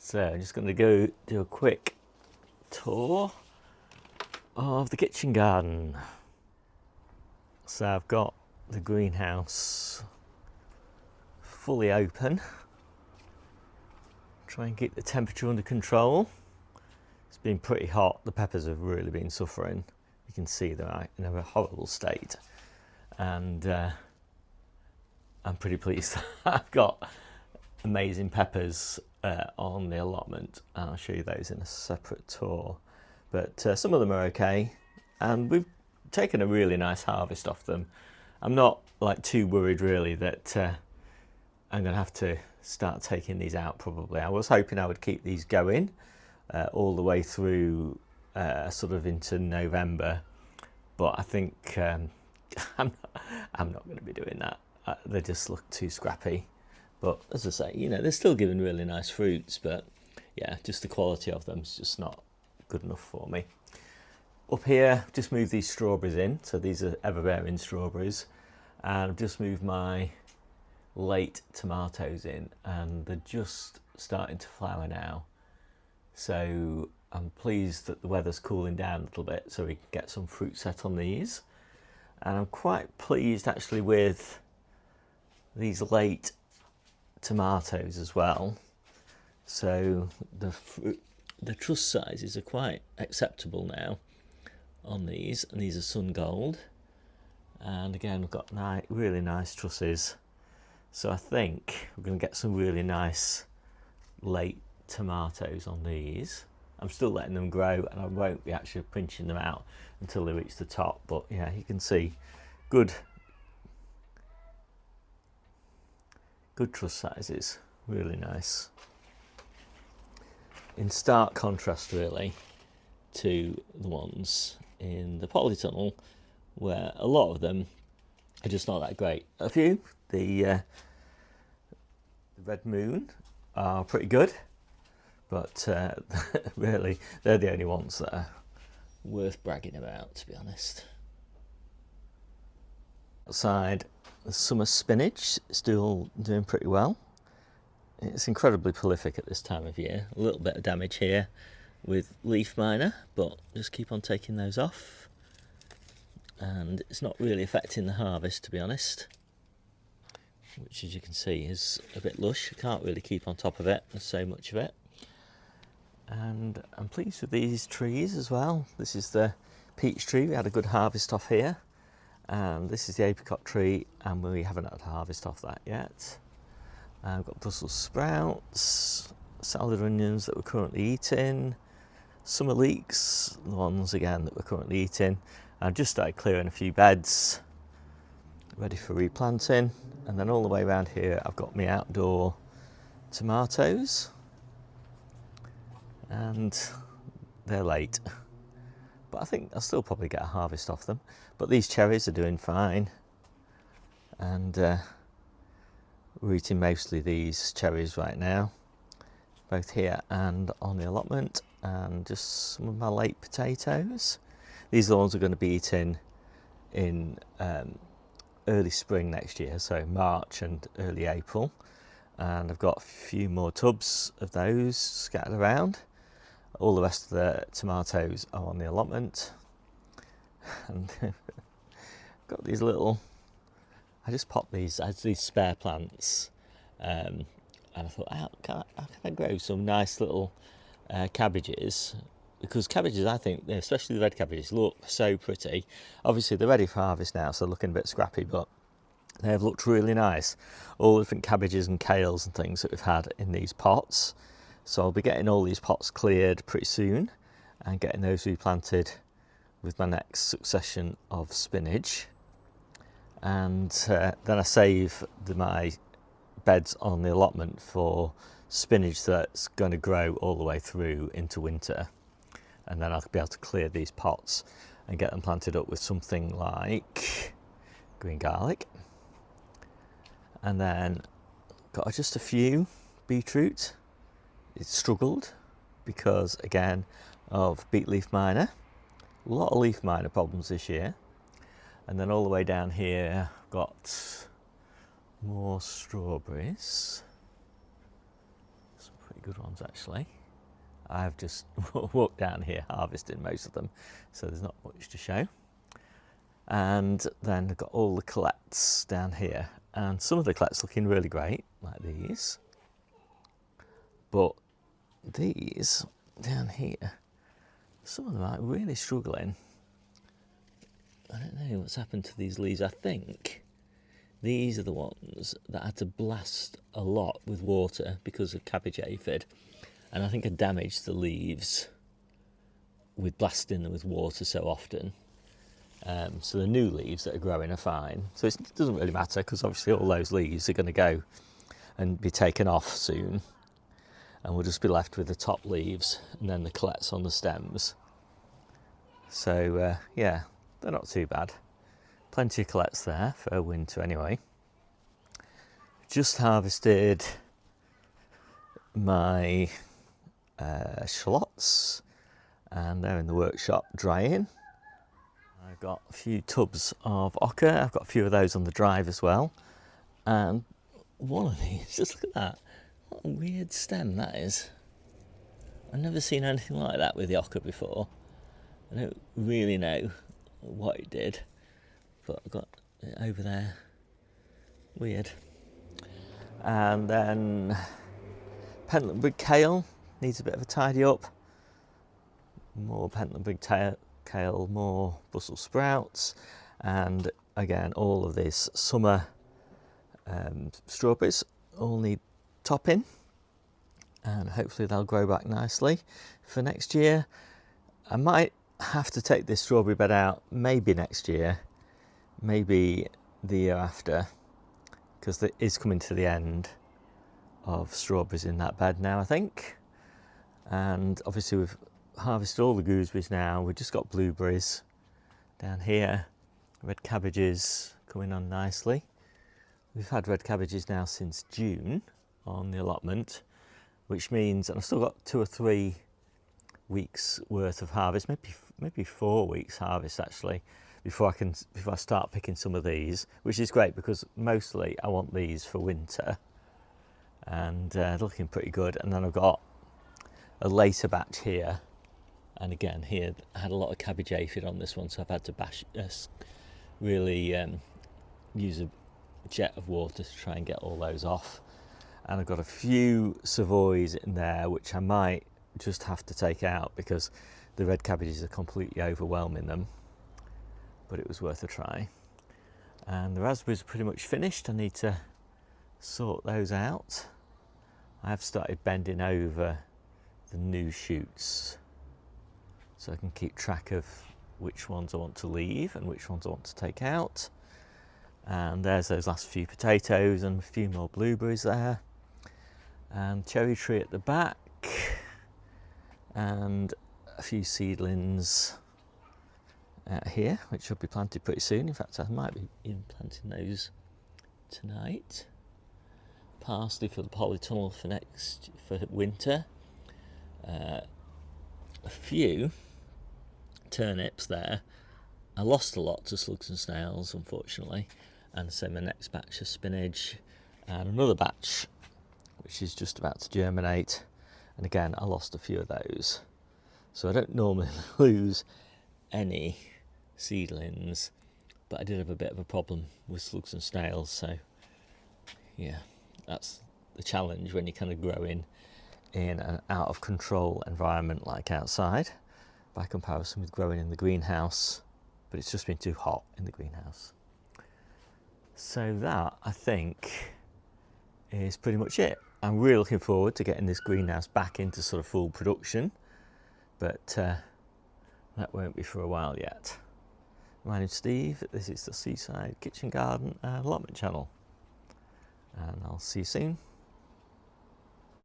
So I'm just going to go do a quick tour of the kitchen garden. So I've got the greenhouse fully open. Try and keep the temperature under control. It's been pretty hot. The peppers have really been suffering. You can see they're in a horrible state. And I'm pretty pleased I've got amazing peppers on the allotment. I'll show you those in a separate tour. But some of them are okay, and we've taken a really nice harvest off them. I'm not like too worried really that I'm going to have to start taking these out probably. I was hoping I would keep these going all the way through sort of into November, but I think I'm not going to be doing that. They just look too scrappy. But as I say, you know, they're still giving really nice fruits, but yeah, just the quality of them is just not good enough for me. Up here, just moved these strawberries in. So these are ever-bearing strawberries. And I've just moved my late tomatoes in, and they're just starting to flower now. So I'm pleased that the weather's cooling down a little bit so we can get some fruit set on these. And I'm quite pleased actually with these late tomatoes as well. So the truss sizes are quite acceptable now on these, and these are sun gold. And again, we've got really nice trusses. So I think we're going to get some really nice late tomatoes on these. I'm still letting them grow, and I won't be actually pinching them out until they reach the top. But yeah, you can see good truss sizes, really nice. In stark contrast really to the ones in the polytunnel, where a lot of them are just not that great. A few, the red moon, are pretty good, but really they're the only ones that are worth bragging about, to be honest. Outside, the summer spinach still doing pretty well. It's incredibly prolific at this time of year. A little bit of damage here with leaf miner, but just keep on taking those off. And it's not really affecting the harvest, to be honest, which, as you can see, is a bit lush. I can't really keep on top of it, there's so much of it. And I'm pleased with these trees as well. This is the peach tree. We had a good harvest off here. And this is the apricot tree, and we haven't had a harvest off that yet. I've got Brussels sprouts, salad onions that we're currently eating, summer leeks, the ones again that we're currently eating. I've just started clearing a few beds, ready for replanting. And then all the way around here, I've got my outdoor tomatoes, and they're late. But I think I'll still probably get a harvest off them. But these cherries are doing fine. And we're eating mostly these cherries right now, both here and on the allotment. And just some of my late potatoes. These are the ones we're going to be eating in early spring next year, so March and early April. And I've got a few more tubs of those scattered around. All the rest of the tomatoes are on the allotment. And got these little, I just popped these as these spare plants. And I thought, how can I grow some nice little cabbages? Because cabbages, I think, especially the red cabbages, look so pretty. Obviously they're ready for harvest now, so they're looking a bit scrappy, but they have looked really nice. All the different cabbages and kales and things that we've had in these pots. So I'll be getting all these pots cleared pretty soon and getting those replanted with my next succession of spinach. And then I save my beds on the allotment for spinach that's going to grow all the way through into winter. And then I'll be able to clear these pots and get them planted up with something like green garlic. And then got just a few beetroot. It struggled because, again, of beet leaf miner. A lot of leaf miner problems this year. And then all the way down here, I've got more strawberries. Some pretty good ones actually. I've just walked down here harvesting most of them, so there's not much to show. And then I've got all the colettes down here, and some of the colettes looking really great, like these. But these down here, some of them are really struggling. I don't know what's happened to these leaves. I think these are the ones that had to blast a lot with water because of cabbage aphid. And I think I damaged the leaves with blasting them with water so often. So the new leaves that are growing are fine. So it doesn't really matter, because obviously all those leaves are going to go and be taken off soon. And we'll just be left with the top leaves and then the colettes on the stems. So yeah, they're not too bad. Plenty of colettes there for winter anyway. Just harvested my shallots, and they're in the workshop drying. I've got a few tubs of ochre. I've got a few of those on the drive as well. And one of these, just look at that. What a weird stem that is. I've never seen anything like that with the ochre before. I don't really know what it did, but I've got it over there. Weird. And then Pentland Brig Kale needs a bit of a tidy up. More Pentland Brig Kale, more Brussels sprouts, and again all of these summer strawberries all need topping, and hopefully they'll grow back nicely for next year. I might have to take this strawberry bed out maybe next year, maybe the year after, because it is coming to the end of strawberries in that bed now, I think. And obviously we've harvested all the gooseberries now. We've just got blueberries down here, red cabbages coming on nicely. We've had red cabbages now since June on the allotment, which means, and I've still got 2 or 3 weeks worth of harvest, maybe 4 weeks harvest actually, before I start picking some of these, which is great because mostly I want these for winter, and they're looking pretty good. And then I've got a later batch here, and again here I had a lot of cabbage aphid on this one, so I've had to really use a jet of water to try and get all those off. And I've got a few savoys in there which I might just have to take out because the red cabbages are completely overwhelming them, but it was worth a try. And the raspberries are pretty much finished. I need to sort those out. I have started bending over the new shoots so I can keep track of which ones I want to leave and which ones I want to take out. And there's those last few potatoes and a few more blueberries there, and cherry tree at the back, and a few seedlings out here which will be planted pretty soon. In fact, I might be even planting those tonight. Parsley for the polytunnel for winter. A few turnips there. I lost a lot to slugs and snails, unfortunately, and so my next batch of spinach, and another batch which is just about to germinate, and again I lost a few of those. So I don't normally lose any seedlings, but I did have a bit of a problem with slugs and snails, so yeah, that's the challenge when you're kind of growing in an out of control environment like outside, by comparison with growing in the greenhouse. But it's just been too hot in the greenhouse. So that, I think, is pretty much it. I'm really looking forward to getting this greenhouse back into sort of full production, but that won't be for a while yet. My name's Steve. This is the Seaside Kitchen Garden and Allotment channel, and I'll see you soon.